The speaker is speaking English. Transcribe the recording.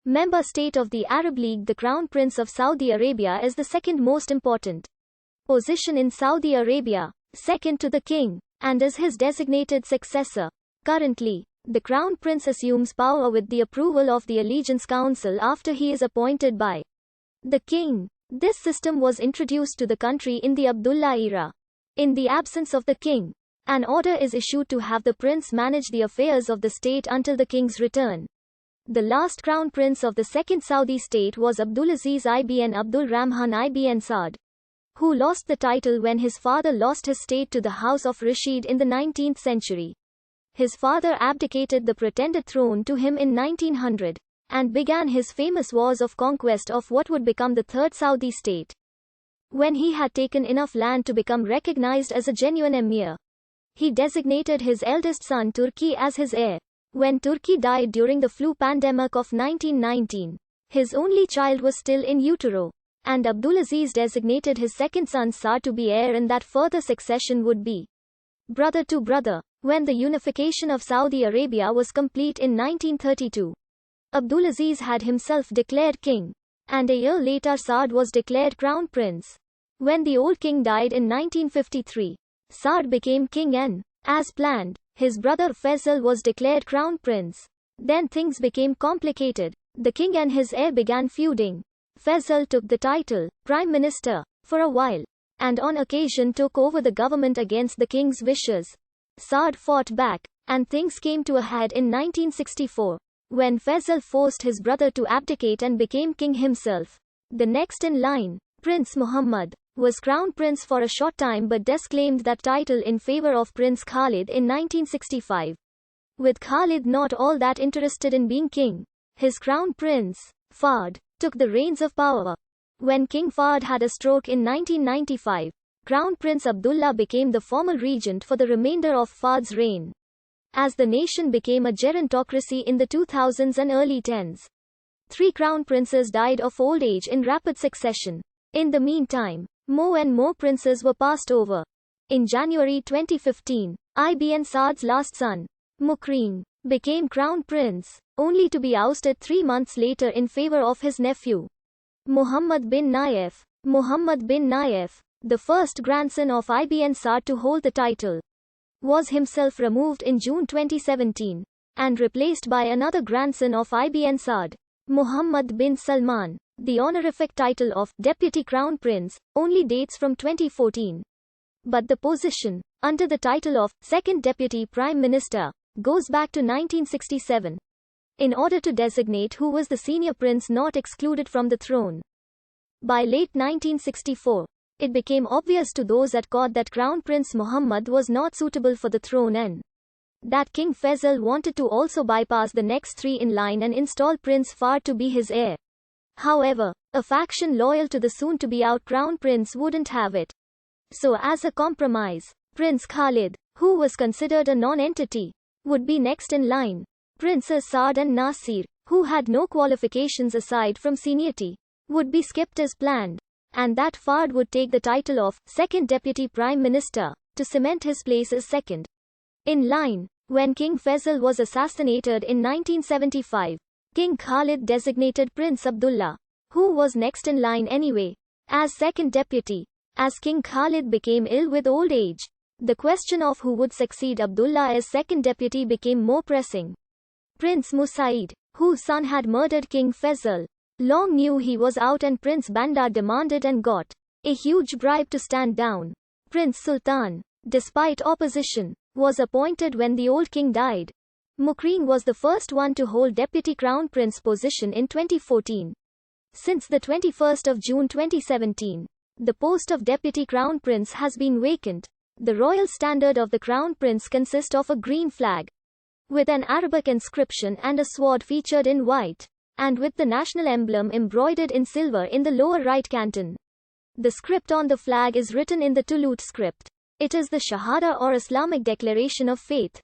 member state of the Arab League. The Crown Prince of Saudi Arabia is the second most important position in Saudi Arabia, second to the king, and is his designated successor. Currently, the Crown Prince assumes power with the approval of the Allegiance Council after he is appointed by the king. This system was introduced to the country in the Abdullah era. In the absence of the king, an order is issued to have the prince manage the affairs of the state until the king's return. The last crown prince of the second Saudi state was Abdulaziz ibn Abdul Rahman ibn Saud, who lost the title when his father lost his state to the House of Rashid in the 19th century. His father abdicated the pretended throne to him in 1900, and began his famous wars of conquest of what would become the third Saudi state. When he had taken enough land to become recognized as a genuine emir, he designated his eldest son Turki as his heir. When Turki died during the flu pandemic of 1919, his only child was still in utero, and Abdulaziz designated his second son Saad to be heir, and that further succession would be brother to brother. When the unification of Saudi Arabia was complete in 1932, Abdulaziz had himself declared king, and a year later Saad was declared crown prince. When the old king died in 1953, Saad became king and, as planned, his brother Faisal was declared crown prince. Then things became complicated. The king and his heir began feuding. Faisal took the title, prime minister, for a while, and on occasion took over the government against the king's wishes. Saad fought back, and things came to a head in 1964, when Faisal forced his brother to abdicate and became king himself. The next in line, Prince Muhammad, was crown prince for a short time but disclaimed that title in favor of Prince Khalid in 1965. With Khalid not all that interested in being king, his crown prince, Fahd, took the reins of power. When King Fahd had a stroke in 1995, Crown Prince Abdullah became the formal regent for the remainder of Fahd's reign. As the nation became a gerontocracy in the 2000s and early 10s, 3 crown princes died of old age in rapid succession. In the meantime, more and more princes were passed over. In January 2015, Ibn Saad's last son, Mukrin, became crown prince, only to be ousted 3 months later in favor of his nephew, Muhammad bin Nayef. Muhammad bin Nayef, the first grandson of Ibn Saad to hold the title, was himself removed in June 2017, and replaced by another grandson of Ibn Saad, Muhammad bin Salman. The honorific title of Deputy Crown Prince only dates from 2014. But the position, under the title of Second Deputy Prime Minister, goes back to 1967, in order to designate who was the senior prince not excluded from the throne. By late 1964, it became obvious to those at court that Crown Prince Muhammad was not suitable for the throne and that King Faisal wanted to also bypass the next 3 in line and install Prince Fahd to be his heir. However, a faction loyal to the soon-to-be-out Crown Prince wouldn't have it. So as a compromise, Prince Khalid, who was considered a non-entity, would be next in line. Princes Saad and Nasir, who had no qualifications aside from seniority, would be skipped as planned, and that Fahd would take the title of Second Deputy Prime Minister, to cement his place as second in line. When King Faisal was assassinated in 1975, King Khalid designated Prince Abdullah, who was next in line anyway, as second deputy. As King Khalid became ill with old age, the question of who would succeed Abdullah as second deputy became more pressing. Prince Musaid, whose son had murdered King Faisal, long knew he was out, and Prince Bandar demanded and got a huge bribe to stand down. Prince Sultan, despite opposition, was appointed when the old king died. Mukrin was the first one to hold Deputy Crown Prince position in 2014. Since the 21st of June 2017, the post of Deputy Crown Prince has been vacant. The royal standard of the Crown Prince consists of a green flag, with an Arabic inscription and a sword featured in white, and with the national emblem embroidered in silver in the lower right canton. The script on the flag is written in the Tulut script. It is the Shahada or Islamic declaration of faith.